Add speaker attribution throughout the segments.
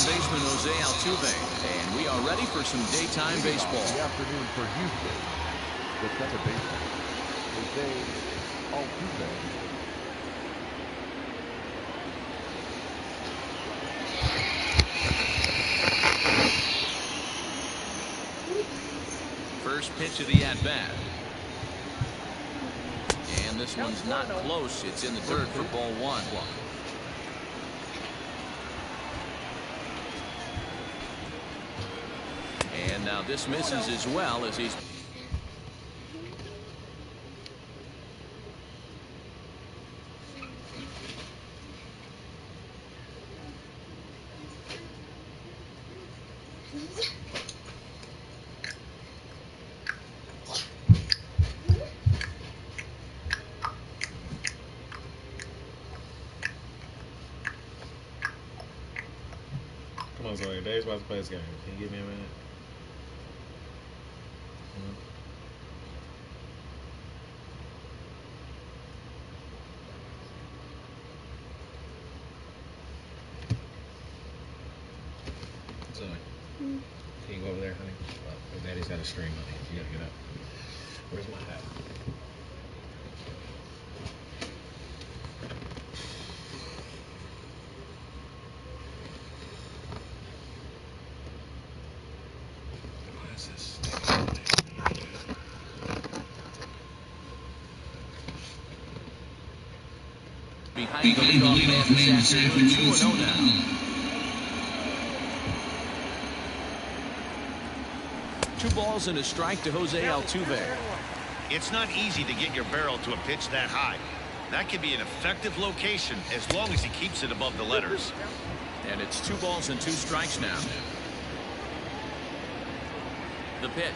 Speaker 1: second baseman Jose Altuve, and we are ready for some daytime baseball.
Speaker 2: The afternoon for Houston, the second baseman, Jose Altuve.
Speaker 1: First pitch of the at-bat. And this one's not close. It's in the dirt for ball one. And now this misses as well as he's...
Speaker 3: Come on, Zoe. Dave's about to play this game. Can you give me a minute? Zoe, can you go over there, honey? Daddy's got a stream, honey. You gotta get up. Where's my hat?
Speaker 1: Behind the leadoff man this afternoon, 2-0 now. 2 balls and a strike to Jose Altuve.
Speaker 4: It's not easy to get your barrel to a pitch that high. That could be an effective location as long as he keeps it above the letters.
Speaker 1: And it's 2 balls and 2 strikes now. The pitch.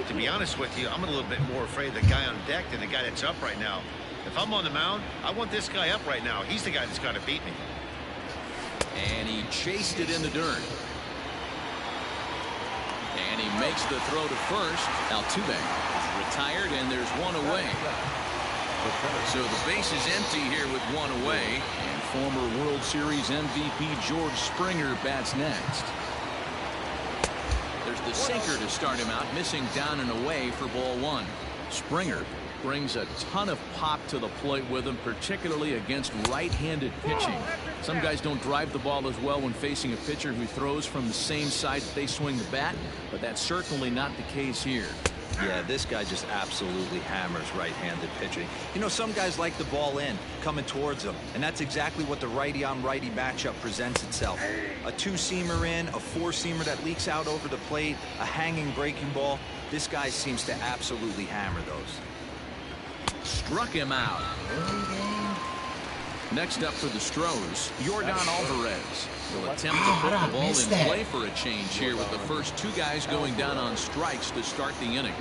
Speaker 4: To be honest with you, I'm a little bit more afraid of the guy on deck than the guy that's up right now. If I'm on the mound, I want this guy up right now. He's the guy that's got to beat me.
Speaker 1: And he chased it in the dirt. And he makes the throw to first. Altuve is retired, and there's 1 away. So the base is empty here with 1 away. And former World Series MVP George Springer bats next. There's the sinker to start him out, missing down and away for ball 1. Springer brings a ton of pop to the plate with him, particularly against right-handed pitching. Some guys don't drive the ball as well when facing a pitcher who throws from the same side that they swing the bat, but that's certainly not the case here.
Speaker 5: Yeah, this guy just absolutely hammers right-handed pitching. You know, some guys like the ball in, coming towards them, and that's exactly what the righty-on-righty matchup presents itself. A 2-seamer in, a 4-seamer that leaks out over the plate, a hanging breaking ball. This guy seems to absolutely hammer those.
Speaker 1: Struck him out. Next up for the Stros, Yordan Alvarez will attempt to put the ball in play for a change here with the first 2 guys going down on strikes to start the inning.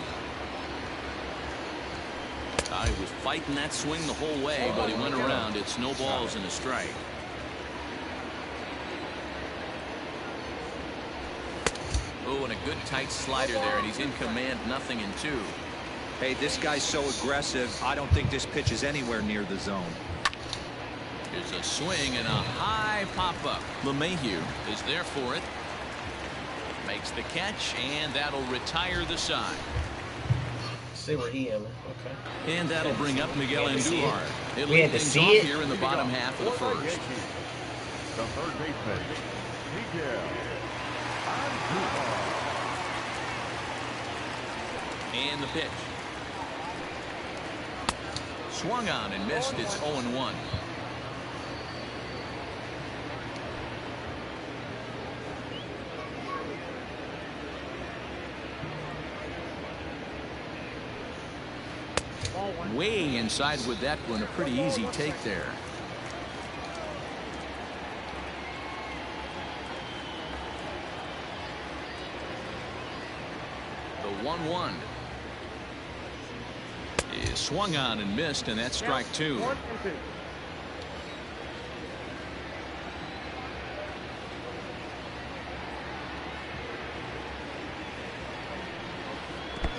Speaker 1: He was fighting that swing the whole way, but he went around. It's no balls and a strike. Oh, and a good tight slider there, and he's in command, 0-2.
Speaker 5: Hey, this guy's so aggressive, I don't think this pitch is anywhere near the zone.
Speaker 1: There's a swing and a high pop-up. LeMahieu is there for it. Makes the catch, and that'll retire the side.
Speaker 3: See where he am. Okay.
Speaker 1: And that'll bring up Miguel Andujar. It'll
Speaker 6: We
Speaker 1: lead
Speaker 6: had to
Speaker 1: things
Speaker 6: see
Speaker 1: off
Speaker 6: it.
Speaker 1: here in the bottom half of the first.
Speaker 2: The third baseman, Miguel Andujar.
Speaker 1: And the pitch. Swung on and missed. It's 0-1. Way inside with that one. A pretty easy take there. The 1-1 is swung on and missed, and that's strike 2.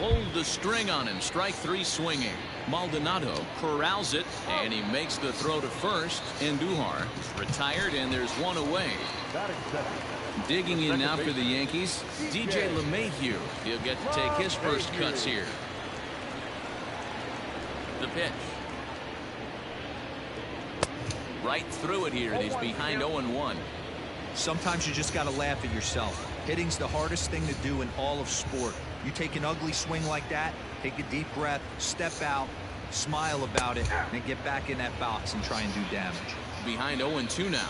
Speaker 1: pulled the string on him. Strike 3 swinging. Maldonado corrals it, and he makes the throw to first. Andujar retired, and there's one away. Digging in now for the Yankees, DJ LeMahieu. He'll get to take his first cuts here. The pitch. Right through it here, and he's behind 0-1.
Speaker 5: Sometimes you just got to laugh at yourself. Hitting's the hardest thing to do in all of sport. You take an ugly swing like that, take a deep breath, step out, smile about it, and get back in that box and try and do damage.
Speaker 1: Behind 0-2 now.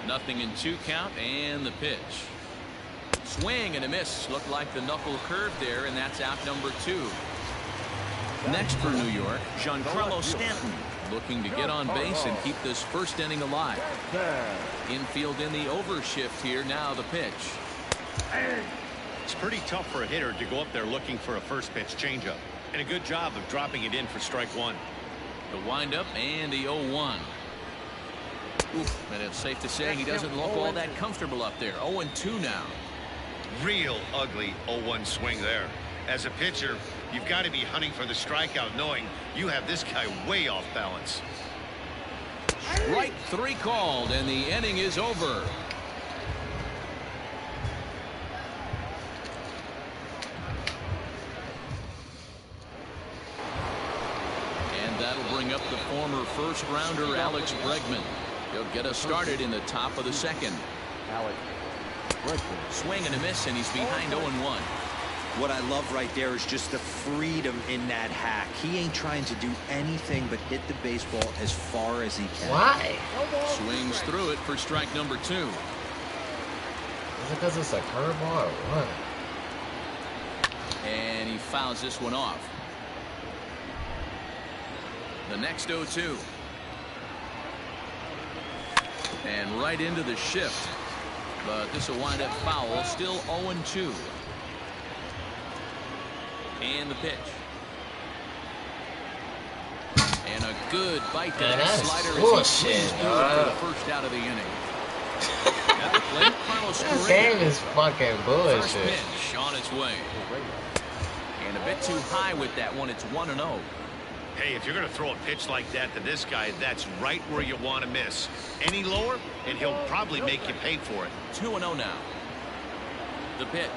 Speaker 1: 0-2 count, and the pitch. Swing and a miss. Looked like the knuckle curve there, and that's out number 2. Next for New York, Giancarlo Stanton, looking to get on base and keep this first inning alive. Infield in the overshift here. Now the pitch.
Speaker 4: It's pretty tough for a hitter to go up there looking for a first pitch changeup, and a good job of dropping it in for strike 1.
Speaker 1: The windup and the 0-1. Oof, and it's safe to say he doesn't look all that comfortable up there. 0-2 now.
Speaker 4: Real ugly 0-1 swing there. As a pitcher, you've got to be hunting for the strikeout, knowing you have this guy way off balance.
Speaker 1: Strike 3 called, and the inning is over. And that'll bring up the former first-rounder Alex Bregman. He'll get us started in the top of the second.
Speaker 2: Alex Bregman.
Speaker 1: Swing and a miss, and he's behind 0-1.
Speaker 5: What I love right there is just the freedom in that hack. He ain't trying to do anything but hit the baseball as far as he can.
Speaker 6: Why?
Speaker 1: Swings through it for strike number 2.
Speaker 6: Is it because it's a curveball or what?
Speaker 1: And he fouls this one off. The next 0-2. And right into the shift. But this will wind up foul. Still 0-2. And the pitch. And a good bite to that slider as he swings through it for the first out of the inning. At the plate, Carlos
Speaker 6: This game is fucking bullshit.
Speaker 1: First pitch on its way. And a bit too high with that one. It's 1-0.
Speaker 4: Hey, if you're going to throw a pitch like that to this guy, that's right where you want to miss. Any lower, and he'll probably make you pay for it.
Speaker 1: 2-0 now. The pitch.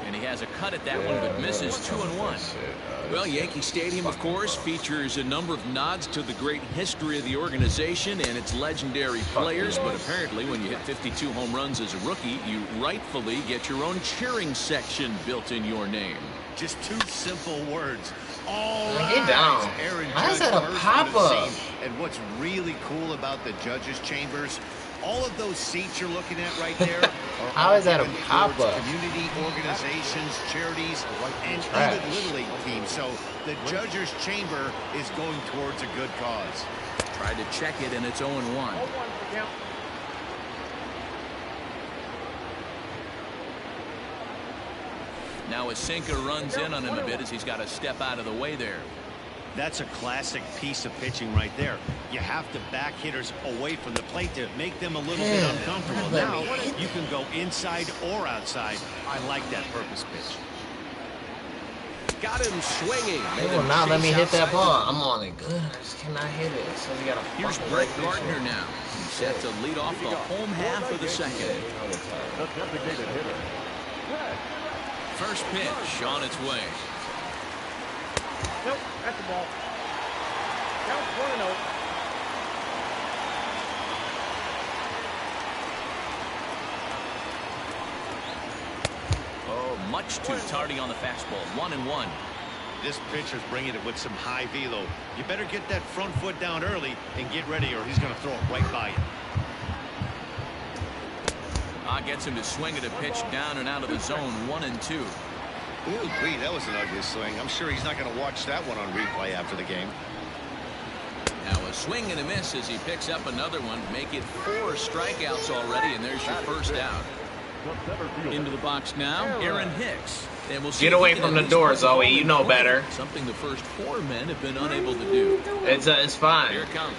Speaker 1: And he has a cut at that one, but misses 2-1. Well, Yankee Stadium, of course, features a number of nods to the great history of the organization and its legendary players. But apparently, when you hit 52 home runs as a rookie, you rightfully get your own cheering section built in your name.
Speaker 4: Just 2 simple words. All
Speaker 6: Man, get down.
Speaker 4: Aaron
Speaker 6: Why is
Speaker 4: Judge
Speaker 6: that a
Speaker 4: burst
Speaker 6: pop-up?
Speaker 4: onto the scene. And what's really cool about the judges' chambers, all of those seats you're looking at right there are
Speaker 6: How is that a
Speaker 4: given towards
Speaker 6: pop-up?
Speaker 4: community organizations, charities, and
Speaker 6: Trash.
Speaker 4: even Little League teams. So the judges' chamber is going towards a good cause.
Speaker 1: Tried to check it, and it's 0-1. Now a sinker runs in on him a bit as he's got to step out of the way there.
Speaker 4: That's a classic piece of pitching right there. You have to back hitters away from the plate to make them a little bit uncomfortable. Now you can go inside or outside. I like that purpose pitch.
Speaker 1: Got him swinging.
Speaker 6: They will not let me hit that ball. I'm on it good. I just cannot hit it. So we got a
Speaker 1: Here's Brett Gardner now. He's set to lead off the home half of the second.
Speaker 2: The designated hitter.
Speaker 1: First pitch on its way.
Speaker 7: Nope, that's the ball. Count 1-0.
Speaker 1: Oh, much too tardy on the fastball. 1-1.
Speaker 4: This pitcher's bringing it with some high velo. You better get that front foot down early and get ready, or he's going to throw it right by you.
Speaker 1: Gets him to swing at a pitch down and out of the zone. 1-2.
Speaker 4: Ooh, wait, that was an ugly swing. I'm sure he's not going to watch that one on replay after the game.
Speaker 1: Now a swing and a miss as he picks up another one. Make it 4 strikeouts already, and there's your first out. Into the box now, Aaron Hicks. And we'll see
Speaker 6: Get away from the door, Zoe. You know better.
Speaker 1: Something the first 4 men have been unable to do.
Speaker 6: It's fine.
Speaker 1: Here it comes.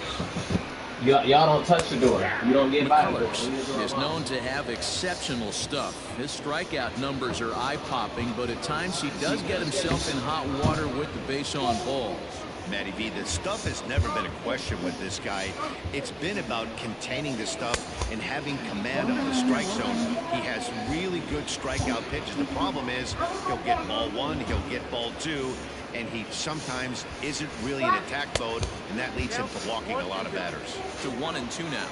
Speaker 6: Y'all don't touch the door. You don't get by the door.
Speaker 1: McCullers is known to have exceptional stuff. His strikeout numbers are eye-popping, but at times he does get himself in hot water with the base on balls.
Speaker 4: Matty V, the stuff has never been a question with this guy. It's been about containing the stuff and having command of the strike zone. He has really good strikeout pitches. The problem is he'll get ball one, he'll get ball two, and he sometimes isn't really in attack mode, and that leads him to walking a lot of batters.
Speaker 1: To 1-2 now.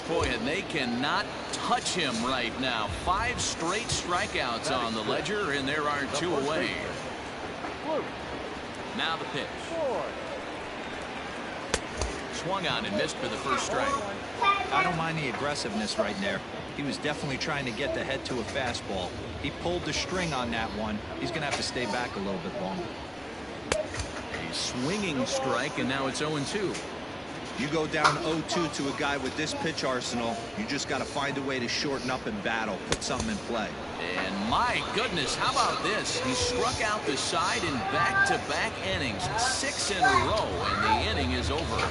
Speaker 1: Boy, and they cannot touch him right now. 5 straight strikeouts on the ledger, and there are 2 away. Now the pitch. Swung on and missed for the first strike.
Speaker 5: I don't mind the aggressiveness right there. He was definitely trying to get the head to a fastball. He pulled the string on that one. He's going to have to stay back a little bit longer.
Speaker 1: A swinging strike, and now it's 0-2.
Speaker 5: You go down 0-2 to a guy with this pitch arsenal, you just got to find a way to shorten up and battle, put something in play.
Speaker 1: And my goodness, how about this? He struck out the side in back-to-back innings, 6 in a row, and the inning is over.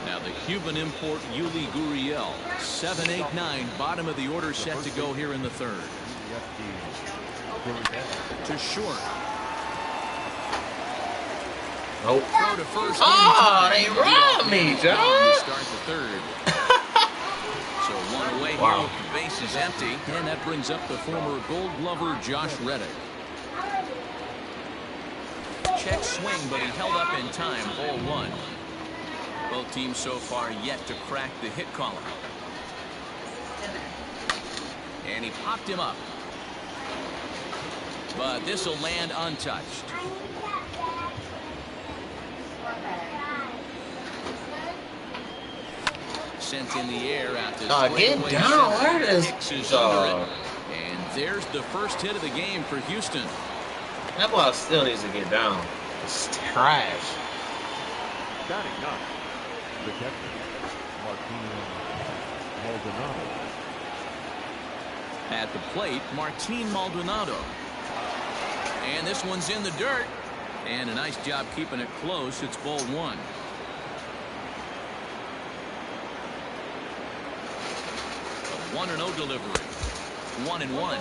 Speaker 1: Now the Cuban import Yuli Gurriel, 7-8-9, bottom of the order, set to go here in the third. To short.
Speaker 6: Nope.
Speaker 1: Throw to first.
Speaker 6: Oh, they robbed me, John.
Speaker 1: Start the third. So 1 away here with the bases empty, and that brings up the former Gold Glover Josh Reddick. Check swing, but he held up in time. Ball 1. Both teams so far yet to crack the hit column. And he popped him up. But this will land untouched. Sent in the air out to
Speaker 6: get down. Where is
Speaker 1: and there's the first hit of the game for Houston.
Speaker 6: That ball still needs to get down. It's trash.
Speaker 2: Batting up, the catcher, Martin Maldonado.
Speaker 1: At the plate, Martin Maldonado. And this one's in the dirt. And a nice job keeping it close. It's ball 1. A 1-0 delivery. 1-1.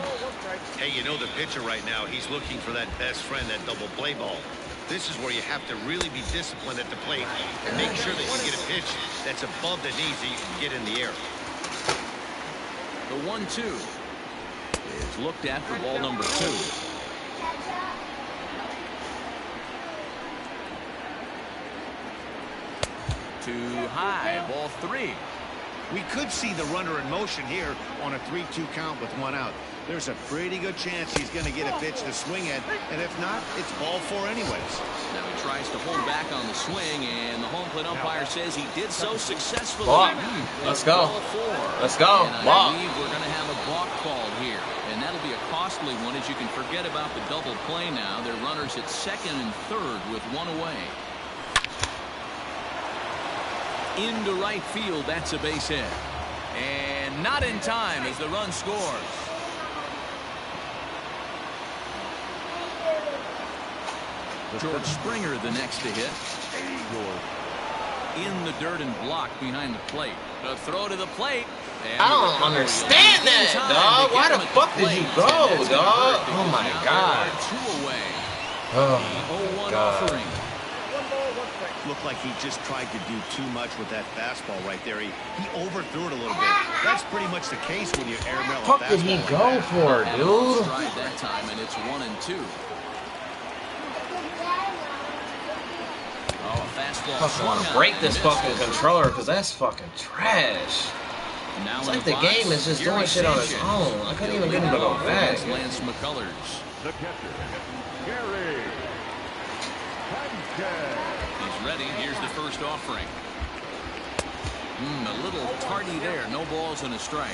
Speaker 4: Hey, you know the pitcher right now, he's looking for that best friend, that double play ball. This is where you have to really be disciplined at the plate and make sure that you get a pitch that's above the knees so you can get in the air.
Speaker 1: The 1-2 is looked at for ball number 2. Too high, ball 3.
Speaker 4: We could see the runner in motion here on a 3-2 count with 1 out. There's a pretty good chance he's going to get a pitch to swing at, and if not, it's ball 4 anyways.
Speaker 1: Now he tries to hold back on the swing, and the home plate umpire says he did so successfully.
Speaker 6: Balk. Let's go.
Speaker 1: Ball 4.
Speaker 6: Let's go.
Speaker 1: And I
Speaker 6: Balk.
Speaker 1: believe we're going to have a balk called here, and that'll be a costly one, as you can forget about the double play now. They're runners at second and third with 1 away. Into right field, that's a base hit. And not in time as the run scores. George Springer the next to hit. In the dirt and blocked behind the plate. The throw to the plate.
Speaker 6: I don't understand that, dog. Why the fuck did you go, dog? Oh my God.
Speaker 1: 2 away.
Speaker 6: Oh my God.
Speaker 1: Offering.
Speaker 4: Looked like he just tried to do too much with that fastball right there. He overthrew it a little bit. That's pretty much the case when you airmail a fastball.
Speaker 6: What did he go for, dude?
Speaker 1: Stride that time, and it's 1-2. Oh, a fastball.
Speaker 6: I want to break this fucking controller because that's fucking trash.
Speaker 1: Now
Speaker 6: it's like the game is just doing shit on its own. I couldn't even get him to go back.
Speaker 1: Lance McCullers.
Speaker 2: The catcher, Gary.
Speaker 1: He's ready. Here's the first offering. A little tardy there. No balls and a strike.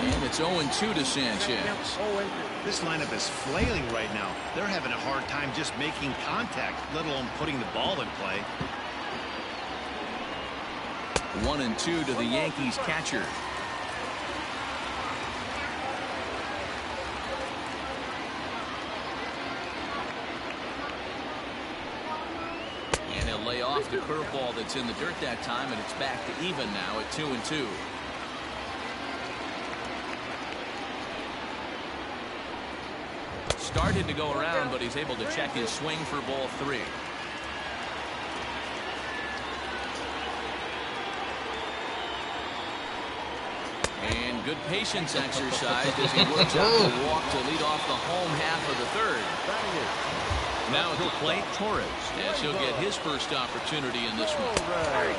Speaker 1: And it's 0-2 to Sanchez.
Speaker 4: This lineup is flailing right now. They're having a hard time just making contact, let alone putting the ball in play.
Speaker 1: 1-2 to the Yankees catcher. And he'll lay off the curveball that's in the dirt that time, and it's back to even now at 2-2. Started to go around, but he's able to check his swing for ball 3. And good patience exercise as he works out the walk to lead off the home half of the third. Now at the plate, Torres, as he'll get his first opportunity in this one.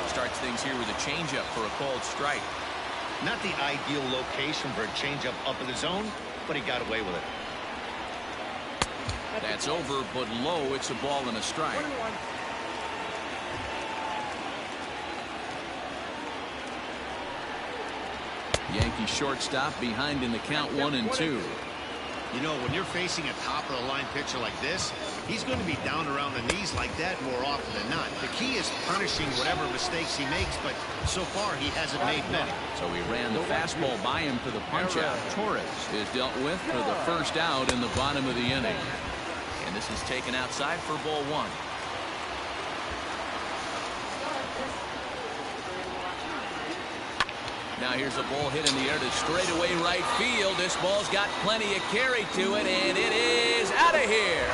Speaker 1: Starts things here with a changeup for a called strike.
Speaker 4: Not the ideal location for a changeup up in the zone, but he got away with it.
Speaker 1: That's over, but low. It's a ball and a strike. Yankee shortstop behind in the count 1-2.
Speaker 4: You know, when you're facing a top-of-the-line pitcher like this, he's going to be down around the knees like that more often than not. The key is punishing whatever mistakes he makes, but so far he hasn't made many.
Speaker 1: So he ran the fastball by him for the punch-out. Torres is dealt with for the first out in the bottom of the inning. And this is taken outside for ball 1. Now here's a ball hit in the air to straightaway right field. This ball's got plenty of carry to it, and it is out of here.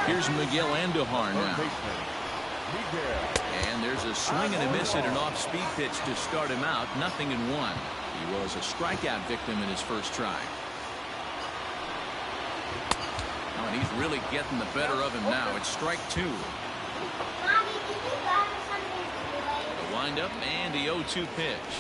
Speaker 1: Here's Miguel Andujar now. And there's a swing and a miss at an off-speed pitch to start him out. 0-1. He was a strikeout victim in his first try. Oh, and he's really getting the better of him now. It's strike 2. The windup and the 0-2 pitch.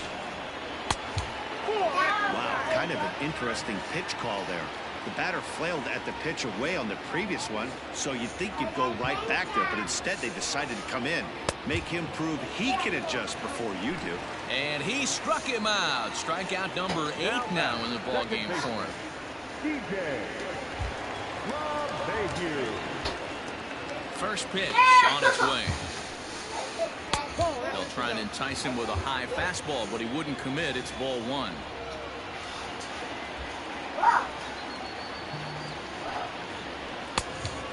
Speaker 4: Wow, kind of an interesting pitch call there. The batter flailed at the pitch away on the previous one, so you'd think you'd go right back there, but instead they decided to come in, make him prove he can adjust before you do.
Speaker 1: And he struck him out. Strikeout number 8 now in the ball game for him. First pitch on its way. They'll try and entice him with a high fastball, but he wouldn't commit. It's ball 1.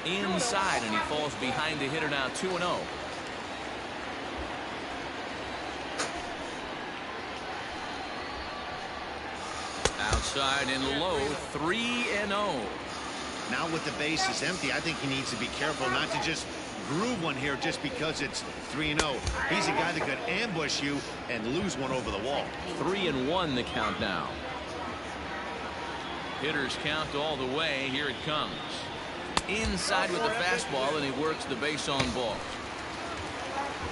Speaker 1: Inside, and he falls behind the hitter now. 2-0. Outside and low. 3-0.
Speaker 4: Now with the bases empty, I think he needs to be careful not to just groove one here just because it's 3-0. He's a guy that could ambush you and lose one over the wall.
Speaker 1: 3-1 the count now. Hitters count all the way. Here it comes. Inside with the fastball, and he works the base on ball.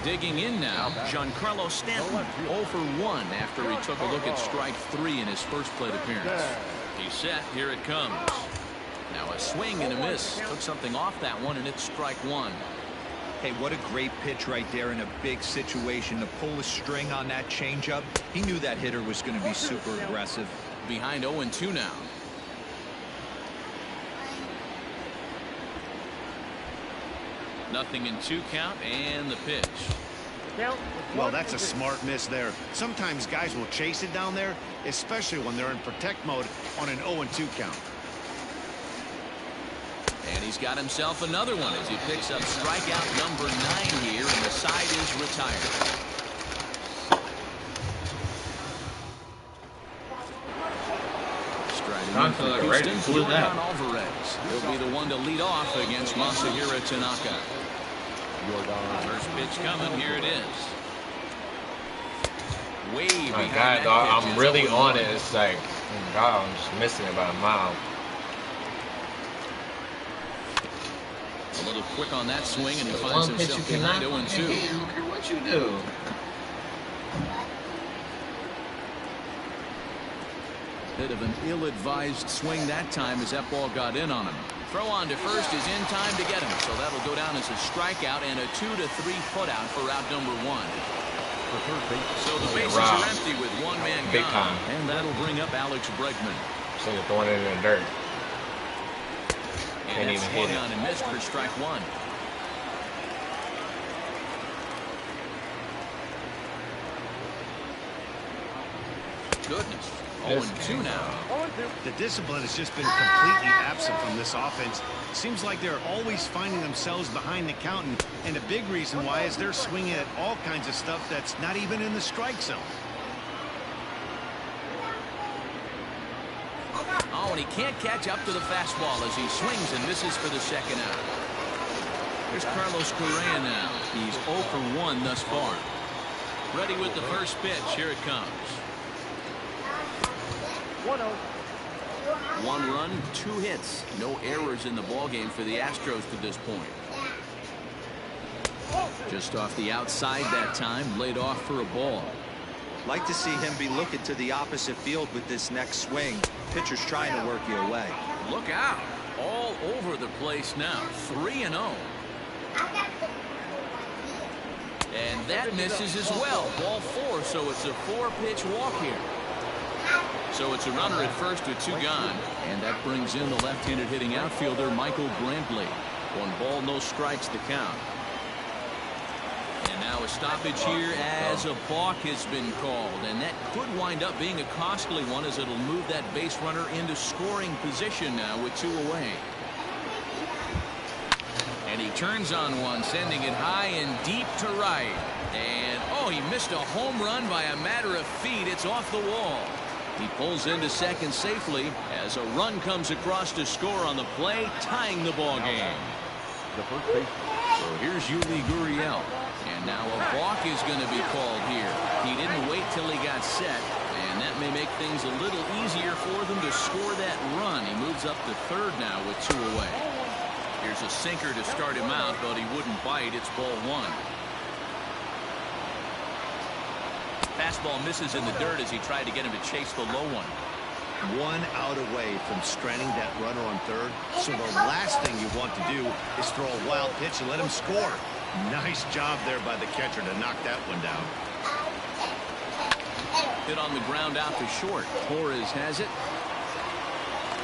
Speaker 1: Digging in now, Giancarlo Stanton, 0 for 1 after he took a look at strike 3 in his first plate appearance. He's set. Here it comes. Now a swing and a miss. Took something off that one, and it's strike 1.
Speaker 5: Hey, what a great pitch right there in a big situation to pull a string on that changeup. He knew that hitter was going to be super aggressive.
Speaker 1: Behind 0-2 now. Nothing in 2 count, and the pitch.
Speaker 4: Well, that's a smart miss there. Sometimes guys will chase it down there, especially when they're in protect mode on an 0-2 count.
Speaker 1: And he's got himself another one as he picks up strikeout number 9 here, and the side is retired. Striding in for Houston, Jordan Alvarez. He'll be the one to lead off against Masahiro Tanaka. First pitch coming. Here it is. Way
Speaker 6: my
Speaker 1: behind
Speaker 6: God,
Speaker 1: that
Speaker 6: dog,
Speaker 1: pitch.
Speaker 6: I'm really on it. It's like, God, I'm just missing it by a mile.
Speaker 1: A little quick on that swing, and he finds
Speaker 6: One pitch
Speaker 1: himself
Speaker 6: you cannot
Speaker 1: behind 0-2.
Speaker 6: do. No matter what you do.
Speaker 1: Bit of an ill-advised swing that time as that ball got in on him. Throw on to first is in time to get him, so that'll go down as a strikeout and a 2-3 putout for out number 1. So the bases are empty with one man
Speaker 6: Big
Speaker 1: gone,
Speaker 6: time.
Speaker 1: and that'll bring up Alex Bregman.
Speaker 6: So you're throwing it in the dirt.
Speaker 1: And
Speaker 6: Can't
Speaker 1: that's
Speaker 6: even hit
Speaker 1: swung
Speaker 6: it.
Speaker 1: on and missed for strike one. Goodness. 0-2 now.
Speaker 4: The discipline has just been completely absent from this offense. Seems like they're always finding themselves behind the counting, and a big reason why is they're swinging at all kinds of stuff that's not even in the strike zone.
Speaker 1: Oh, and he can't catch up to the fastball as he swings and misses for the second out. Here's Carlos Correa now. He's 0 for 1 thus far. Ready with the first pitch. Here it comes.
Speaker 7: 1-0.
Speaker 1: 1 run, 2 hits. No errors in the ballgame for the Astros to this point. Just off the outside that time, laid off for a ball.
Speaker 5: Like to see him be looking to the opposite field with this next swing. Pitcher's trying to work you away.
Speaker 1: Look out. All over the place now. 3-0. And that misses as well. Ball 4, so it's a 4-pitch walk here. So it's a runner at first with 2 gone. And that brings in the left-handed hitting outfielder, Michael Brantley. 1 ball, no strikes to count. And now a stoppage here as a balk has been called. And that could wind up being a costly one as it'll move that base runner into scoring position now with 2 away. And he turns on one, sending it high and deep to right. And, oh, he missed a home run by a matter of feet. It's off the wall. He pulls into second safely as a run comes across to score on the play, tying the ball game.
Speaker 2: The first baseman.
Speaker 1: So here's Yuli Gurriel. And now a balk is going to be called here. He didn't wait till he got set, and that may make things a little easier for them to score that run. He moves up to third now with 2 away. Here's a sinker to start him out, but he wouldn't bite. It's ball 1. Fastball misses in the dirt as he tried to get him to chase the low one.
Speaker 4: 1 out away from stranding that runner on third. So the last thing you want to do is throw a wild pitch and let him score. Nice job there by the catcher to knock that one down.
Speaker 1: Hit on the ground out to short. Torres has it.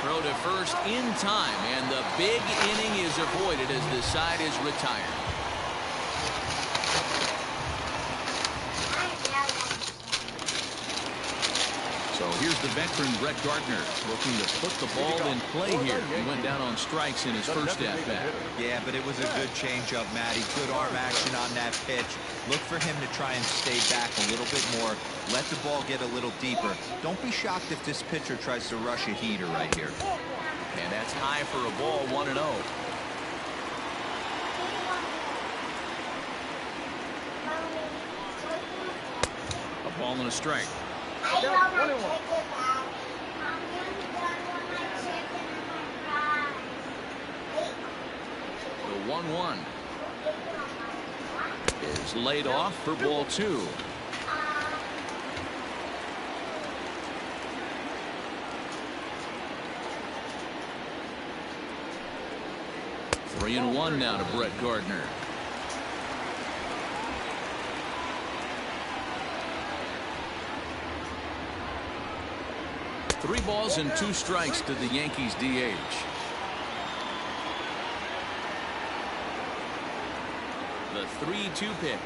Speaker 1: Throw to first in time, and the big inning is avoided as the side is retired. So here's the veteran Brett Gardner looking to put the ball in play here. He went down on strikes in his first at-bat.
Speaker 5: Yeah, but it was a good changeup, Matty. Good arm action on that pitch. Look for him to try and stay back a little bit more. Let the ball get a little deeper. Don't be shocked if this pitcher tries to rush a heater right here.
Speaker 1: And that's high for a ball, 1-0. A ball and a strike.
Speaker 7: Down 1-1.
Speaker 1: The 1-1 is laid off for ball 2. Three and 1 now to Brett Gardner. Three balls and 2 strikes to the Yankees DH. The 3-2 pitch.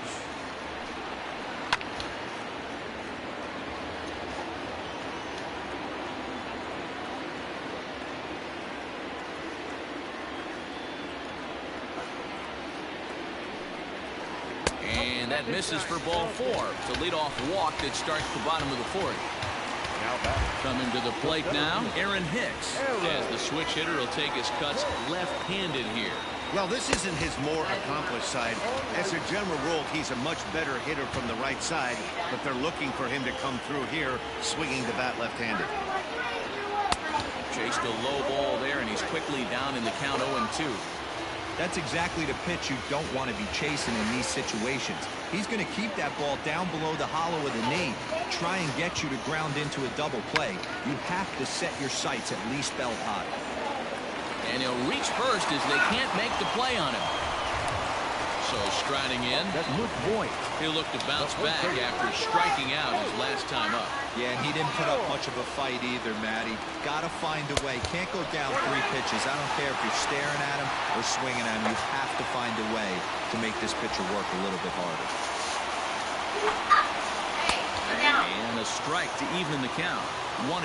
Speaker 1: And that misses for ball 4. It's a leadoff walk that starts the bottom of the 4th. Coming to the plate now, Aaron Hicks, as the switch hitter will take his cuts left-handed here.
Speaker 4: Well, this isn't his more accomplished side. As a general rule, he's a much better hitter from the right side, but they're looking for him to come through here, swinging the bat left-handed.
Speaker 1: Chased a low ball there, and he's quickly down in the count 0-2.
Speaker 5: That's exactly the pitch you don't want to be chasing in these situations. He's going to keep that ball down below the hollow of the knee, try and get you to ground into a double play. You have to set your sights at least belt high. And he'll reach first as they can't make the play on him. So
Speaker 1: So striding in.
Speaker 2: That's Luke Boyd.
Speaker 1: He'll look to bounce back after striking out his last time up.
Speaker 5: Yeah, and he didn't put up much of a fight either, Matty. Got to find a way. Can't go down 3 pitches. I don't care if you're staring at him or swinging at him. You have to find a way to make this pitcher work a little bit harder.
Speaker 1: And a strike to even the count. 1-1.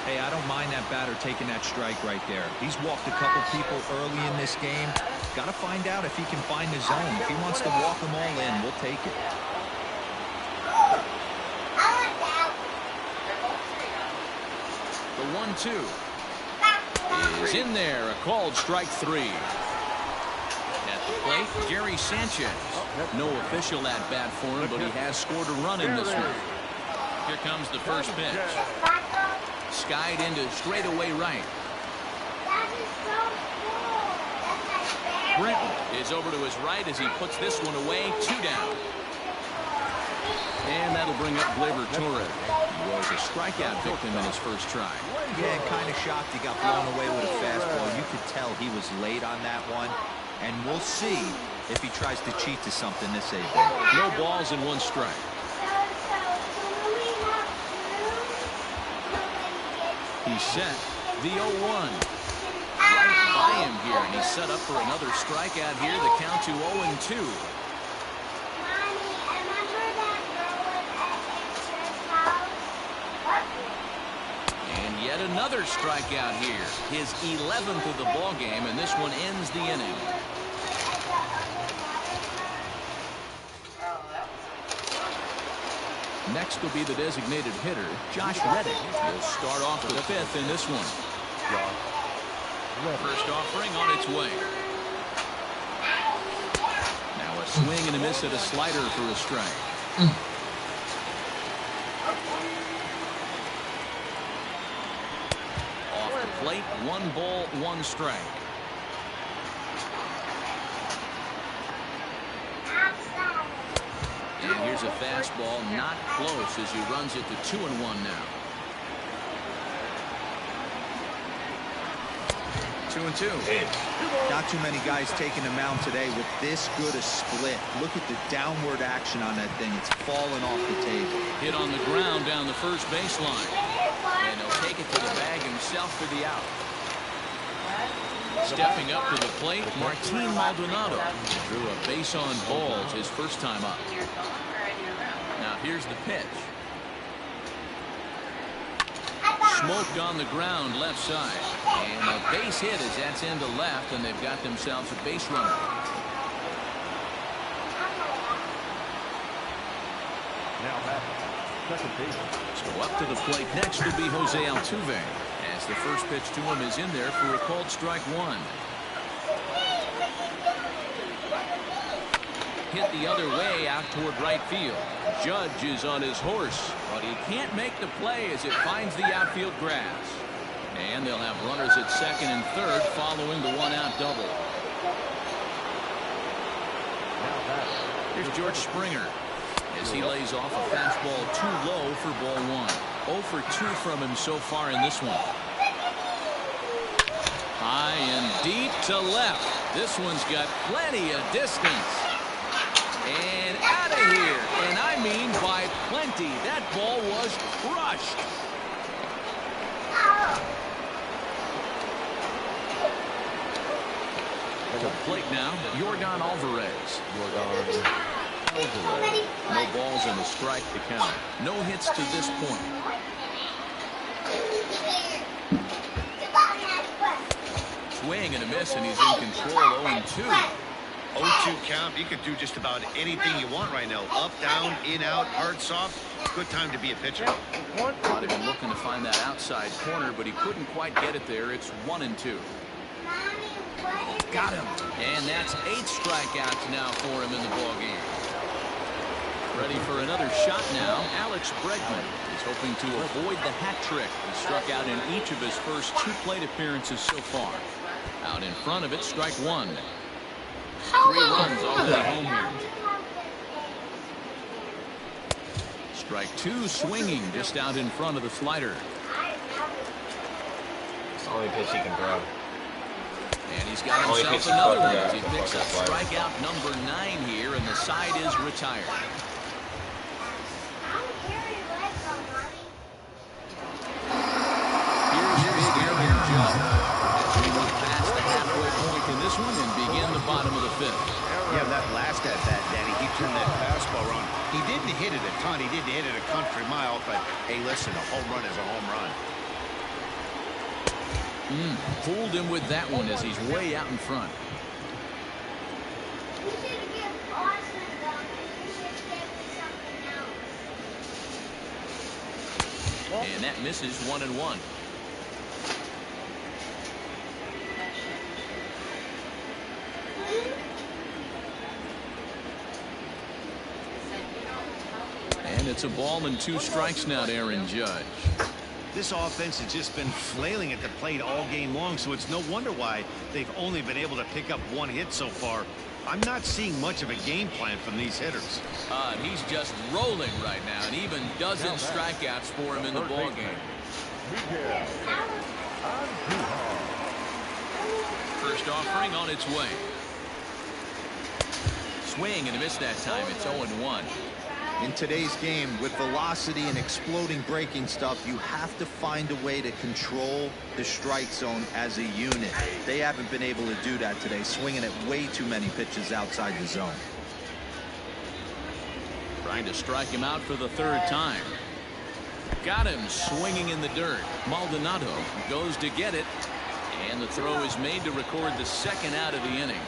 Speaker 5: Hey, I don't mind that batter taking that strike right there. He's walked a couple people early in this game. Got to find out if he can find the zone. If he wants to walk them all in, we'll take it.
Speaker 1: The 1-2 is in there. A called strike 3. At the plate, Gary Sanchez. No official at bat for him, but he has scored a run in this one. Here comes the first pitch. Skied into straightaway right. Britton is over to his right as he puts this one away. 2 down. And that'll bring up Gleyber Torres. He was a strikeout victim in his first try.
Speaker 5: Yeah, kind of shocked he got blown away with a fastball. You could tell he was late on that one. And we'll see if he tries to cheat to something this evening.
Speaker 1: No balls and 1 strike. He's set. The 0-1. Right by him here, and he's set up for another strikeout here. The count to 0-2. And yet another strikeout here. His 11th of the ball game, and this one ends the inning. Next will be the designated hitter, Josh Reddick. He'll start off the 5th in this one. First offering on its way. Now a swing and a miss at a slider for a strike. Off the plate, 1 ball, 1 strike. And here's a fastball, not close as he runs it to 2-1 now. 2-2.
Speaker 5: Not too many guys taking the mound today with this good a split. Look at the downward action on that thing. It's falling off the table.
Speaker 1: Hit on the ground down the first baseline. And he'll take it to the bag himself for the out. Stepping up to the plate, Martin Maldonado drew a base on balls his first time up. Now here's the pitch. Smoked on the ground left side. And a base hit as that's into left, and they've got themselves a base runner.
Speaker 2: Now back. Second base.
Speaker 1: So up to the plate next will be Jose Altuve. As the first pitch to him is in there for a called strike 1. Hit the other way out toward right field. Judge is on his horse, but he can't make the play as it finds the outfield grass. And they'll have runners at second and third following the 1-out double. Here's George Springer as he lays off a fastball too low for ball 1. 0 for 2 from him so far in this one. High and deep to left. This one's got plenty of distance. And out of here. And I mean by plenty. That ball was crushed. At the plate now, Yordan Alvarez. No balls and a strike to count. No hits to this point. Swing and a miss, and he's in control. 0-2.
Speaker 4: 0-2 count. You could do just about anything you want right now. Up, down, in, out, hard, soft. Good time to be a pitcher.
Speaker 1: Might have been looking to find that outside corner, but he couldn't quite get it there. It's 1-2. Got him. And that's 8 strikeouts now for him in the ballgame. Ready for another shot now. Alex Bregman is hoping to avoid the hat trick. He struck out in each of his first 2 plate appearances so far. Out in front of it, strike 1. 3 runs already home here. Strike 2, swinging just out in front of the slider.
Speaker 6: It's the only pitch he can throw.
Speaker 1: And he's got himself another one as he picks up strikeout number 9 here, and the side is retired. Here's big Aaron Judge. We move past the halfway point in this one and begin the bottom of the 5th.
Speaker 4: Yeah, that last at bat, Danny, he turned that fastball around. He didn't hit it a ton. He didn't hit it a country mile, but hey, listen, a home run is a home run.
Speaker 1: Fooled him with that one as he's way out in front. And that misses 1-1. And it's a ball and 2 strikes now to Aaron Judge.
Speaker 4: This offense has just been flailing at the plate all game long, so it's no wonder why they've only been able to pick up 1 hit so far. I'm not seeing much of a game plan from these hitters.
Speaker 1: He's just rolling right now, and even dozen strikeouts for him in the ball game. First offering on its way. Swing and a miss that time. It's 0-1.
Speaker 5: In today's game, with velocity and exploding breaking stuff, you have to find a way to control the strike zone as a unit. They haven't been able to do that today, swinging at way too many pitches outside the zone.
Speaker 1: Trying to strike him out for the 3rd time. Got him swinging in the dirt. Maldonado goes to get it, and the throw is made to record the 2nd out of the inning.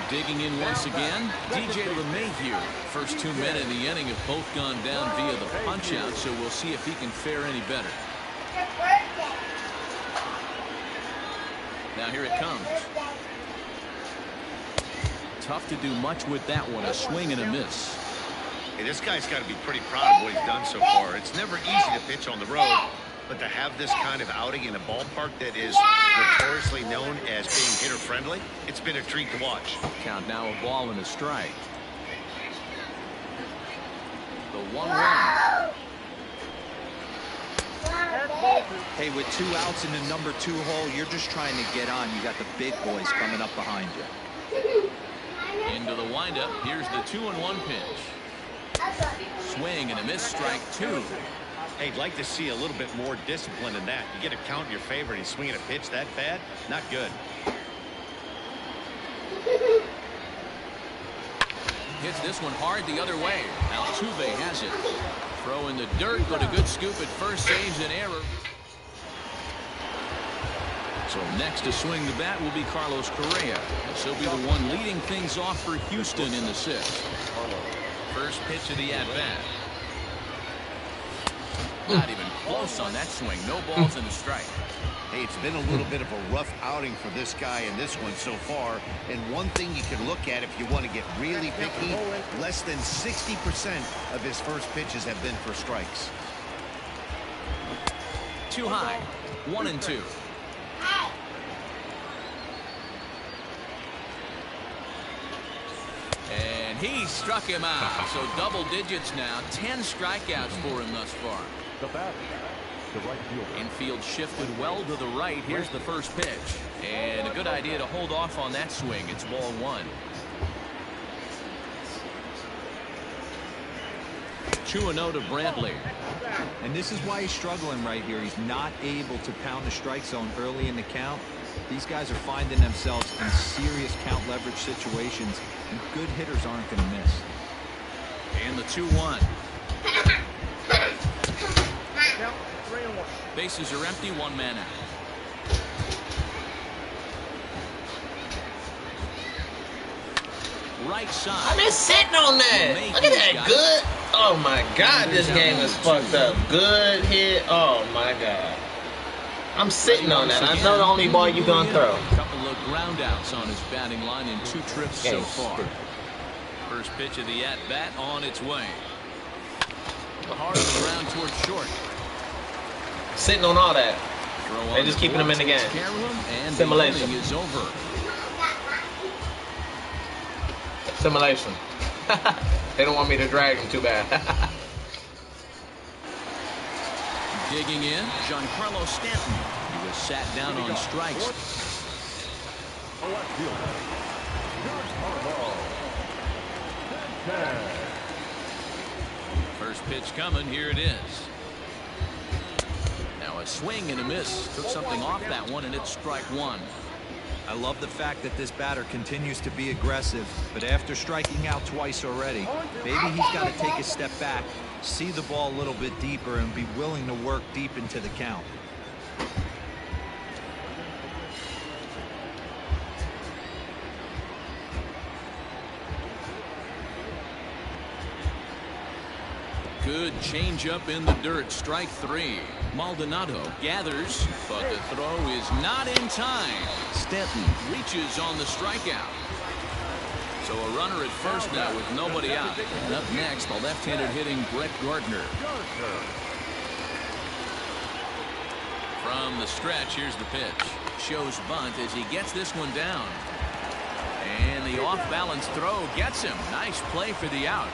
Speaker 1: Digging in once again, DJ LeMahieu. First 2 men in the inning have both gone down via the punch-out, so we'll see if he can fare any better. Now here it comes. Tough to do much with that one. A swing and a miss.
Speaker 4: Hey, this guy's got to be pretty proud of what he's done so far. It's never easy to pitch on the road, but to have this kind of outing in a ballpark that is notoriously known as being hitter-friendly, it's been a treat to watch.
Speaker 1: Count now a ball and a strike. The 1-1.
Speaker 5: Hey, with 2 outs in the number 2 hole, you're just trying to get on. You got the big boys coming up behind you.
Speaker 1: Into the windup. Here's the 2-1 pitch. Swing and a miss, strike 2.
Speaker 4: Hey, I'd like to see a little bit more discipline in that. You get a count in your favor and he's swinging a pitch that bad? Not good.
Speaker 1: Hits this one hard the other way. Altuve has it. Throw in the dirt, but a good scoop at first saves an error. So next to swing the bat will be Carlos Correa. This will be the one leading things off for Houston in the 6th. First pitch of the at-bat. Not even close on that swing. No balls and a strike.
Speaker 4: Hey, it's been a little bit of a rough outing for this guy in this one so far. And one thing you can look at if you want to get really picky, less than 60% of his first pitches have been for strikes.
Speaker 1: Too high. 1-2. And he struck him out. So double digits now. 10 strikeouts for him thus far.
Speaker 2: The batter, the right fielder.
Speaker 1: Infield shifted well to the right. Here's the first pitch. And a good idea to hold off on that swing. It's ball 1. 2-0 to Bradley.
Speaker 5: And this is why he's struggling right here. He's not able to pound the strike zone early in the count. These guys are finding themselves in serious count leverage situations, and good hitters aren't going to miss.
Speaker 1: And the 2-1. Bases are empty, 1 man out. Right side.
Speaker 6: I've been sitting on that. Look at that good. Oh my God, this game is fucked up. Good hit. Oh my God. I'm sitting on that. I know the only ball you're going to throw.
Speaker 1: A couple of ground outs on his batting line in 2 trips so far. First pitch of the at-bat on its way. Hard on the ground towards short.
Speaker 6: Sitting on all that. They're just keeping him in the game. Simulation.
Speaker 1: Is over.
Speaker 6: Simulation. They don't want me to drag him too bad.
Speaker 1: Digging in, Giancarlo Stanton. He was sat down on strikes.
Speaker 2: Left fielder. Here's Harbaugh.
Speaker 1: First pitch coming. Here it is. Now a swing and a miss. Took something off that one, and it's strike one.
Speaker 5: I love the fact that this batter continues to be aggressive, but after striking out twice already, maybe he's got to take a step back, see the ball a little bit deeper, and be willing to work deep into the count.
Speaker 1: Good changeup in the dirt. Strike three. Maldonado gathers, but the throw is not in time. Stanton reaches on the strikeout. So a runner at first now with nobody out. And up next, the left-handed hitting Brett Gardner. From the stretch, here's the pitch. Shows bunt as he gets this one down. And the off-balance throw gets him. Nice play for the out.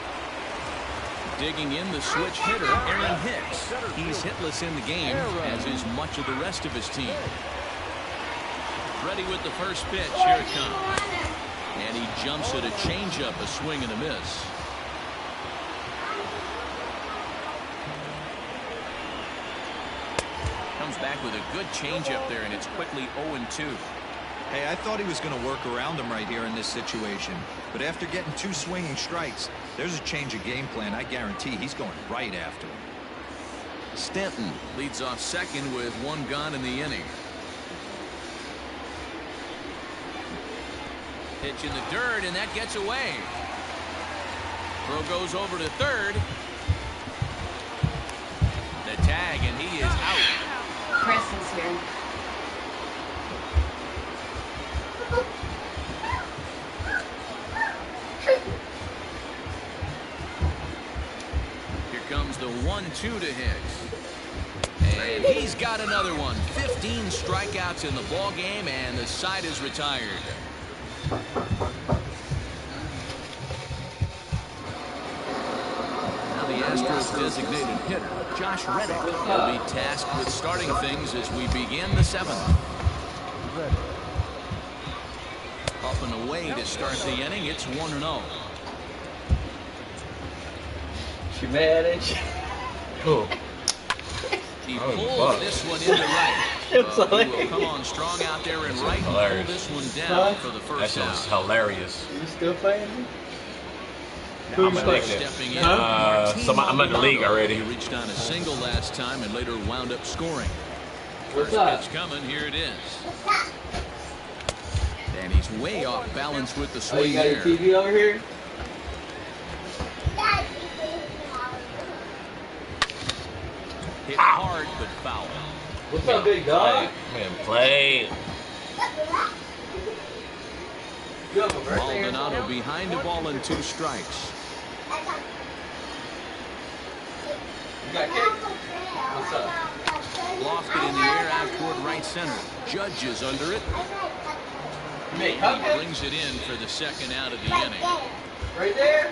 Speaker 1: Digging in the switch hitter, Aaron Hicks. He's hitless in the game, as is much of the rest of his team. Ready with the first pitch. Here it comes. And he jumps at a changeup, a swing and a miss. Comes back with a good changeup there, and it's quickly 0-2.
Speaker 5: Hey, I thought he was going to work around him right here in this situation. But after getting two swinging strikes, there's a change of game plan. I guarantee he's going right after him.
Speaker 1: Stanton leads off second with one gone in the inning. Pitch in the dirt, and that gets away. Throw goes over to third. The tag, and he is out.
Speaker 8: Chris is here.
Speaker 1: Comes the 1-2 to Hicks. And he's got another one. 15 strikeouts in the ball game, and the side is retired. Now the Astros designated hitter, Josh Reddick, will be tasked with starting things as we begin the seventh. Up and away to start the inning. It's 1-0.
Speaker 6: She mad at you?
Speaker 3: Cool.
Speaker 1: He pulls this one into right. He will come on strong out there and right and pull this one down for the first out.
Speaker 3: That's hilarious.
Speaker 6: You still playing?
Speaker 3: I'm addicted. I'm in the league already.
Speaker 1: He reached on a single last time and later wound up scoring. First pitch coming. Here it is. And he's way off balance with the swing
Speaker 6: you got
Speaker 1: there.
Speaker 6: a TV over here?
Speaker 1: Hit hard but foul.
Speaker 6: What's up, big dog?
Speaker 3: Man, play.
Speaker 1: Maldonado behind the ball and 2 strikes.
Speaker 6: You got kicked? What's up?
Speaker 1: Lofted in the air out toward right center. Judge is under it.
Speaker 6: He
Speaker 1: brings it in for the second out of the inning.
Speaker 6: Right there?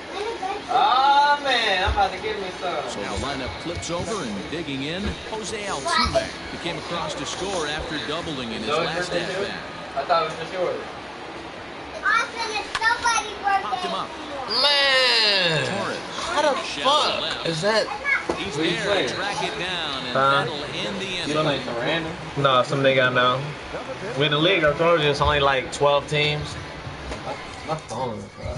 Speaker 6: Oh, man, I'm about to give me some.
Speaker 1: So the lineup flips over and digging in. Jose Altuve, who came across to score after doubling in his last at-bat.
Speaker 6: I thought it was just yours.
Speaker 1: Popped him up.
Speaker 3: Man,
Speaker 1: Torres.
Speaker 3: how the fuck is that?
Speaker 1: He's there to track it down, and that'll end the inning.
Speaker 6: Some ain't random.
Speaker 3: No, some nigga I know. With the league, I told you it's only like 12 teams.
Speaker 6: My phone is bro.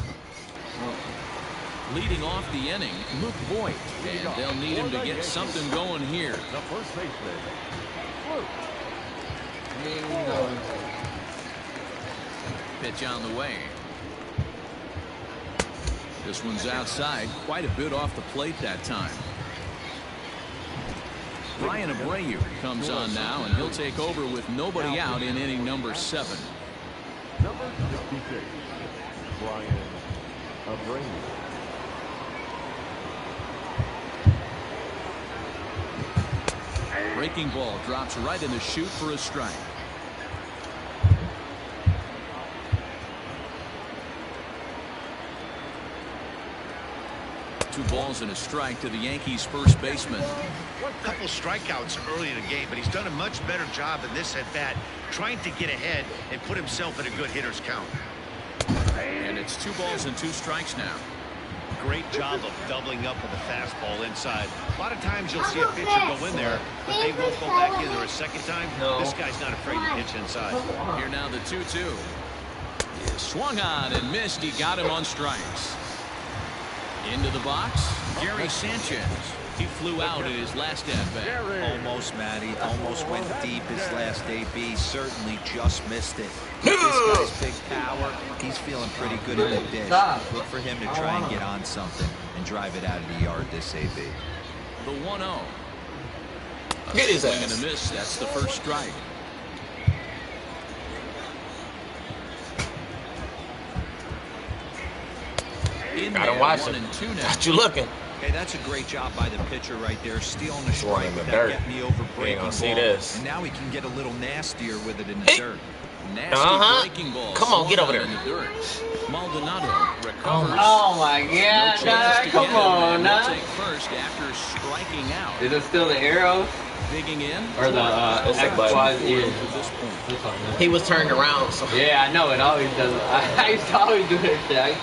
Speaker 1: Leading off the inning, Luke Voigt, and they'll need him to get something going here.
Speaker 2: The first baseman.
Speaker 1: Pitch on the way. This one's outside, quite a bit off the plate that time. Ryan Abreu comes on now, and he'll take over with nobody out in inning number 7.
Speaker 2: Number 66, Ryan Abreu.
Speaker 1: Breaking ball drops right in the chute for a strike. 2 balls and a strike to the Yankees' first baseman.
Speaker 4: A couple strikeouts early in the game, but he's done a much better job in this at-bat, trying to get ahead and put himself in a good hitter's count.
Speaker 1: And it's 2 balls and 2 strikes now.
Speaker 4: Great job of doubling up with a fastball inside. A lot of times you'll see a pitcher go in there, but they won't go back in there a second time.
Speaker 6: No.
Speaker 4: This guy's not afraid to pitch inside.
Speaker 1: Here now the 2-2. Swung on and missed. He got him on strikes. Into the box, Gary Sanchez. He flew out in his last at-bat.
Speaker 5: Almost, Matty. Almost went deep his last AB. Certainly just missed it. This guy's big power. He's feeling pretty good in the dish. Look for him to try and get on something and drive it out of the yard this AB.
Speaker 1: The 1-0.
Speaker 6: Get his
Speaker 1: Swing
Speaker 6: ass.
Speaker 1: and a miss. That's the first strike. In
Speaker 6: Gotta
Speaker 1: there,
Speaker 6: watch
Speaker 1: 1
Speaker 6: it.
Speaker 1: and 2 now.
Speaker 6: Got you looking.
Speaker 5: Hey, that's a great job by the pitcher right there, stealing the
Speaker 6: Throwing
Speaker 5: strike
Speaker 6: in the
Speaker 5: without
Speaker 6: dirt.
Speaker 5: getting the over
Speaker 6: You
Speaker 5: breaking
Speaker 6: ain't
Speaker 5: ball.
Speaker 6: gonna see this.
Speaker 5: And now he can get a little nastier with it in the
Speaker 6: Hey.
Speaker 5: dirt.
Speaker 1: Nasty breaking ball.
Speaker 6: Come on, get over there.
Speaker 1: In the dirt. Maldonado recovers.
Speaker 8: Oh my
Speaker 1: No
Speaker 8: God,
Speaker 1: chance
Speaker 8: nah,
Speaker 1: to
Speaker 8: come
Speaker 1: get him,
Speaker 8: on,
Speaker 1: and
Speaker 8: nah.
Speaker 1: we'll take first after striking out.
Speaker 8: Is it still the arrow
Speaker 1: Digging in.
Speaker 8: or the
Speaker 6: It's a
Speaker 8: X,
Speaker 6: button.
Speaker 8: Y, Z?
Speaker 1: To this point.
Speaker 8: This one, man.
Speaker 6: He was turned around. So.
Speaker 8: Yeah, I know it always does. I used to always do that shit.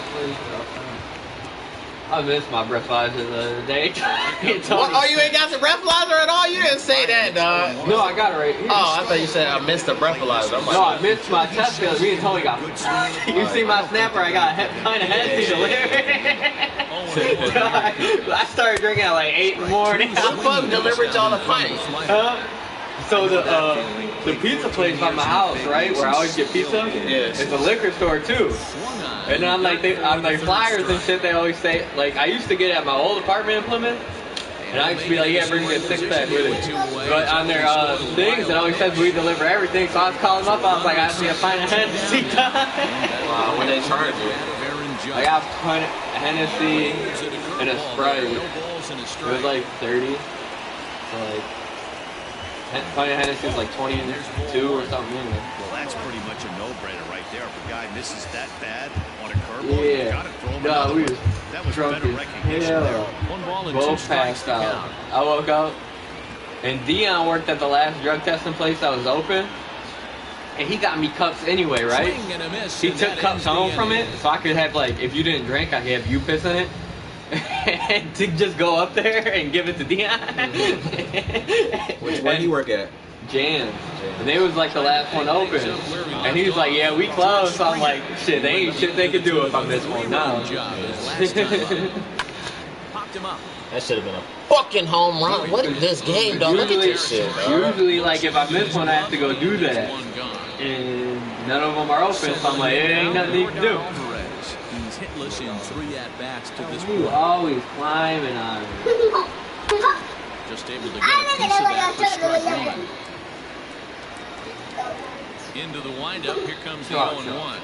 Speaker 8: I missed my breathalyzer the other day.
Speaker 6: Oh, you ain't got the breathalyzer at all? You didn't say that, dog.
Speaker 8: No, I got it right here.
Speaker 6: Oh, I thought you said I missed the breathalyzer. I'm like,
Speaker 8: No, I missed my test bill. Me and Tony got. You see my snapper? I got kind of heavy delivered. I started drinking at like 8 in the morning.
Speaker 6: who fuck delivered y'all the pint?
Speaker 8: So the pizza place by my house, right, where I always get pizza,
Speaker 6: Yes.
Speaker 8: it's a liquor store too. And then on like flyers and shit, they always say, like, I used to get it at my old apartment in Plymouth, and I used to be like, yeah, bring me a 6-pack with it. But on their things, it always says we deliver everything. So I was calling them up, I was like, I just need a pint of Hennessy.
Speaker 6: Wow, when they charge you.
Speaker 8: I got a pint of Hennessy and a Sprite. It was like 30. So like, pint of Hennessy was like 22 or something.
Speaker 4: Well, that's pretty much a no-brainer right there. If a guy misses that bad on a curveball, you gotta throw him another one. That was better recognition there.
Speaker 1: 1 ball and 2
Speaker 8: Both
Speaker 1: strikes
Speaker 8: passed
Speaker 1: to
Speaker 8: out.
Speaker 1: count.
Speaker 8: I woke up, and Dion worked at the last drug testing place that was open, and he got me cups anyway, right?
Speaker 1: Swing and a miss,
Speaker 8: He
Speaker 1: and
Speaker 8: took
Speaker 1: that
Speaker 8: cups
Speaker 1: ends the
Speaker 8: home from
Speaker 1: inning.
Speaker 8: it, so I could have, like, if you didn't drink, I could have you piss in it. And to just go up there and give it to Dion.
Speaker 6: Which one you work at?
Speaker 8: Jam. And they was like the last one open. And he was like, yeah, we closed. So I'm like, shit, they ain't shit they could do if I miss one now.
Speaker 1: Job his last time up. Popped him up.
Speaker 6: That should have been a fucking home run. What is this game, dog? Look at this shit, dog.
Speaker 8: Usually, like, if I miss one, I have to go do that.
Speaker 1: One gone.
Speaker 8: And none of them are open, so I'm like, it ain't nothing you can do.
Speaker 1: Alvarez. He's hitless in 3 at-bats to this
Speaker 8: You
Speaker 1: point.
Speaker 8: always climbing on me.
Speaker 1: Just able to get a piece of that for strike 1. Into the windup. Here comes the 0-1.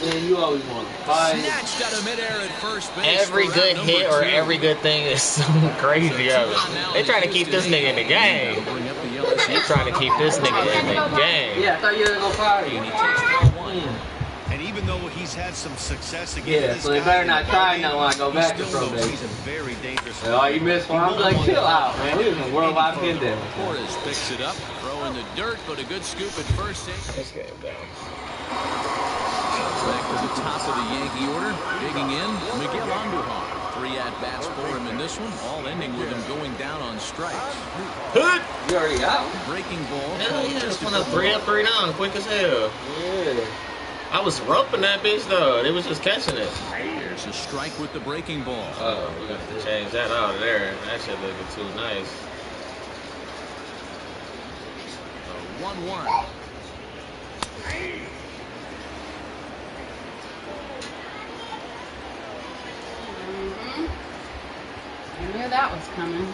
Speaker 8: Man, you always want to fight.
Speaker 1: Snatched out of midair at first base.
Speaker 6: Every
Speaker 1: for
Speaker 6: good
Speaker 1: round
Speaker 6: hit
Speaker 1: number
Speaker 6: or
Speaker 1: 2.
Speaker 6: every good thing is something crazy of it. They trying to keep this nigga in the game.
Speaker 1: Bring up the yellow
Speaker 6: They trying to keep this nigga in the game.
Speaker 8: Yeah, I thought you were going to fire you.
Speaker 1: And he takes ball 1.
Speaker 4: And even though he's had some success against
Speaker 8: Yeah,
Speaker 4: this
Speaker 8: so they
Speaker 4: guy
Speaker 8: better
Speaker 4: in
Speaker 8: not
Speaker 4: the
Speaker 8: try
Speaker 4: ballgame,
Speaker 8: now when I go back
Speaker 4: he
Speaker 8: to
Speaker 4: still
Speaker 8: pro
Speaker 4: knows
Speaker 8: base.
Speaker 4: he's a very dangerous
Speaker 8: Oh, you missed one. I'm like, chill out, man. He was in worldwide pandemic.
Speaker 1: Torres picks it up, throw in the dirt, but a good scoop at first.
Speaker 6: This game down.
Speaker 1: Back to the top of the Yankee order, digging in, Miguel Andujar. 3 at-bats for him in this one, all ending with him going down on strikes.
Speaker 8: You already out?
Speaker 1: Breaking ball.
Speaker 6: Hell yeah, this one up 3 up, 3 down, quick as hell.
Speaker 8: Yeah.
Speaker 6: I was rumping that bitch though. They was just catching it.
Speaker 1: There's a strike with the breaking ball.
Speaker 6: Oh, we got to change that out of there. That shit looking too nice.
Speaker 1: A 1-1.
Speaker 9: I knew that was coming.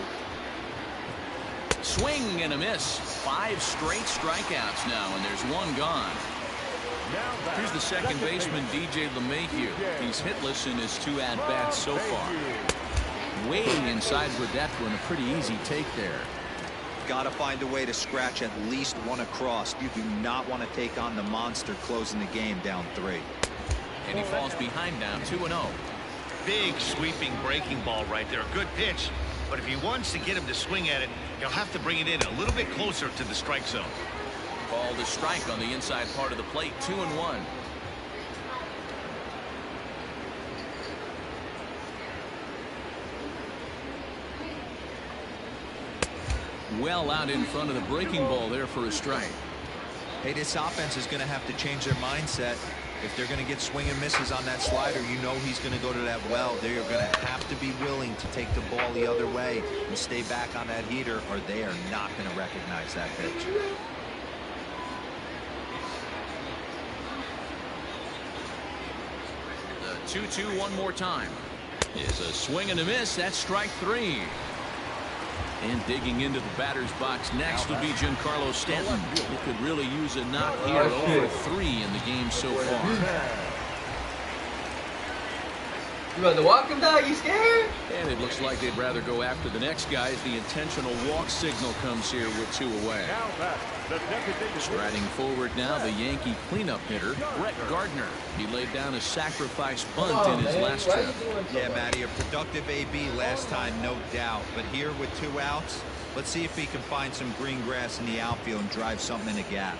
Speaker 1: Swing and a miss. 5 straight strikeouts now, and there's 1 gone. Here's the second baseman, DJ LeMahieu. He's hitless in his 2 at-bats so far. Way inside with that one, a pretty easy take there.
Speaker 5: Got to find a way to scratch at least 1 across. You do not want to take on the monster closing the game down 3.
Speaker 1: And he falls behind now, 2-0.
Speaker 4: Big sweeping breaking ball right there. A good pitch. But if he wants to get him to swing at it, he'll have to bring it in a little bit closer to the strike zone.
Speaker 1: Ball to strike on the inside part of the plate. 2-1. Well out in front of the breaking ball there for a strike.
Speaker 5: Hey, this offense is going to have to change their mindset. If they're going to get swing and misses on that slider, you know he's going to go to that well. They are going to have to be willing to take the ball the other way and stay back on that heater, or they are not going to recognize that pitch.
Speaker 1: The 2-2 one more time. Is a swing and a miss. That's strike 3. And digging into the batter's box next will be Giancarlo Stanton. He could really use a knock here. Over 3 in the game so far.
Speaker 8: You about to walk him down? You scared?
Speaker 1: And it looks like they'd rather go after the next guy as the intentional walk signal comes here with 2 away. Striding forward now, the Yankee cleanup hitter, Brett Gardner. He laid down a sacrifice bunt in his last trip.
Speaker 5: Yeah, Matty, a productive AB last time, no doubt. But here with 2 outs, let's see if he can find some green grass in the outfield and drive something in the gap.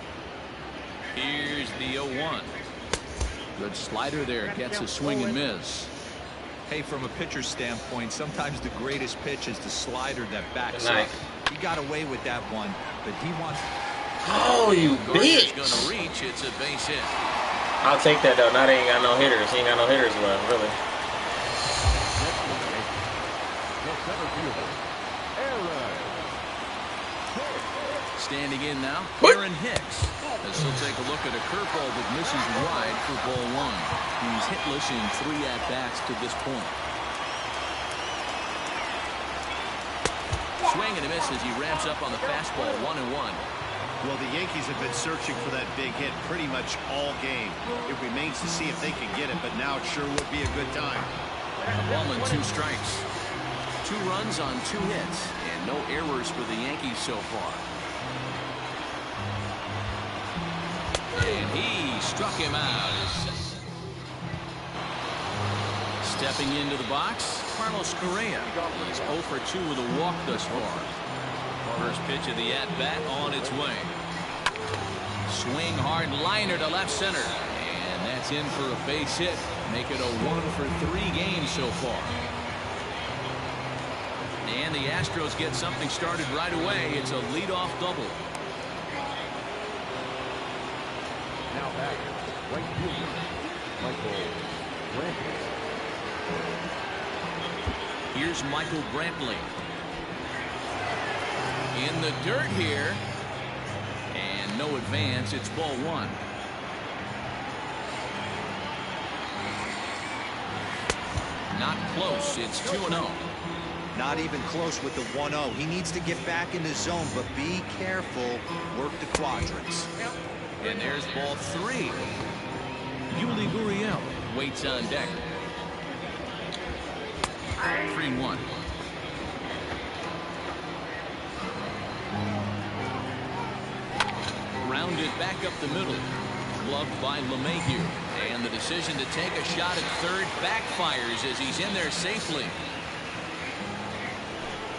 Speaker 1: Here's the 0-1. Good slider there, gets a swing and miss.
Speaker 5: Hey, from a pitcher's standpoint, sometimes the greatest pitch is the slider that backs up. He got away with that one, but he wants...
Speaker 6: Oh, you bitch!
Speaker 1: Gonna reach. It's a base hit.
Speaker 6: I'll take that though. Now they ain't got no hitters. He ain't got no hitters left, really.
Speaker 1: Standing in now, Aaron Hicks. As he'll take a look at a curveball that misses wide for ball 1. He's hitless in 3 at-bats to this point. Swing and a miss as he ramps up on the fastball. 1-1.
Speaker 4: Well, the Yankees have been searching for that big hit pretty much all game. It remains to see if they can get it, but now it sure would be a good time.
Speaker 1: A ball and 2 strikes. 2 runs on 2 hits, and no errors for the Yankees so far. And he struck him out. Stepping into the box, Carlos Correa. He's 0 for 2 with a walk thus far. First pitch of the at-bat on its way. Swing hard liner to left center. And that's in for a base hit. Make it a 1 for 3 games so far. And the Astros get something started right away. It's a leadoff double.
Speaker 2: Now back, right fielder, Michael Brantley.
Speaker 1: Here's Michael Brantley. In the dirt here. And no advance. It's ball 1. Not close. It's 2-0.
Speaker 5: Not even close with the 1-0. He needs to get back in the zone, but be careful. Work the quadrants.
Speaker 1: And there's ball 3. Yuli Gurriel waits on deck. 3-1. Rounded back up the middle. Gloved by LeMahieu. And the decision to take a shot at third backfires as he's in there safely.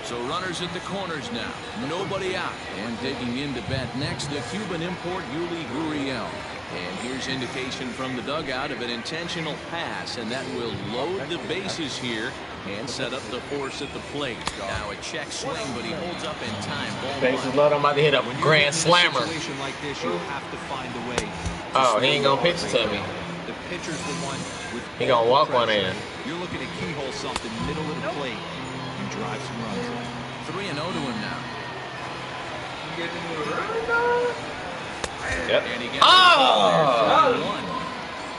Speaker 1: So runners at the corners now. Nobody out. And digging in to bat next, the Cuban import Yuli Gurriel. And here's indication from the dugout of an intentional pass, and that will load the bases here and set up the force at the plate. Now a check swing, but he holds up in time.
Speaker 6: Bases loaded. I'm about to hit a grand slammer.
Speaker 5: In a situation like this, you have to find a way.
Speaker 6: Oh, he ain't gonna pitch it to me.
Speaker 5: The pitcher's the one with
Speaker 6: he gonna walk one in.
Speaker 5: You're looking to keyhole something middle of the plate and drive some runs.
Speaker 1: 3-0 to him now.
Speaker 6: Yep.
Speaker 1: And he gets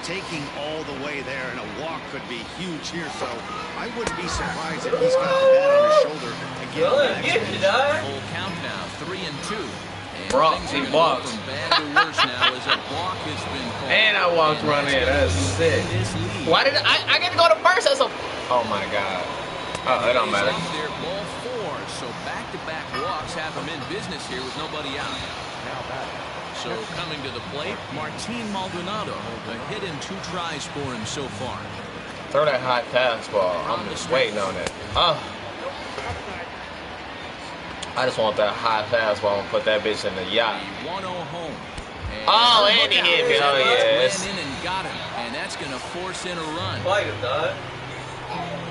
Speaker 4: Taking all the way there, and a walk could be huge here, so I wouldn't be surprised if he's got the bat on his shoulder again.
Speaker 1: Full count now, 3-2.
Speaker 6: Bronx, he walks.
Speaker 1: From bad to worse now as a walk has been called.
Speaker 6: And I walked run in. That's sick. Why did I get to go to first? That's a. Oh my God. Oh, it don't matter.
Speaker 1: They're ball 4, so back-to-back walks have him in business here with nobody out. So coming to the plate, Martin Maldonado. A hit in 2 tries for him so far.
Speaker 6: Throw that hot fastball. I'm just waiting on it. Oh. I just want that hot fastball and put that bitch in the yacht.
Speaker 1: 1-0 home.
Speaker 6: Oh, and he hit me. Oh, yes.
Speaker 1: In and got him, and that's going to force in a run.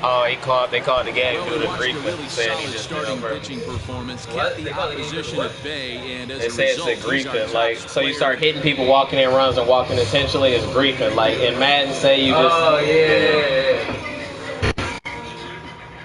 Speaker 6: Oh, they called the game due to
Speaker 1: Really
Speaker 6: griefing, saying he just
Speaker 1: starting pitching performance, kept the opposition at bay, and as
Speaker 6: They
Speaker 1: a
Speaker 6: say it's
Speaker 1: result,
Speaker 6: a griefing, like, so you start hitting people walking in runs and walking intentionally, it's griefing. Like, in Madden, say you just...
Speaker 8: Oh, yeah.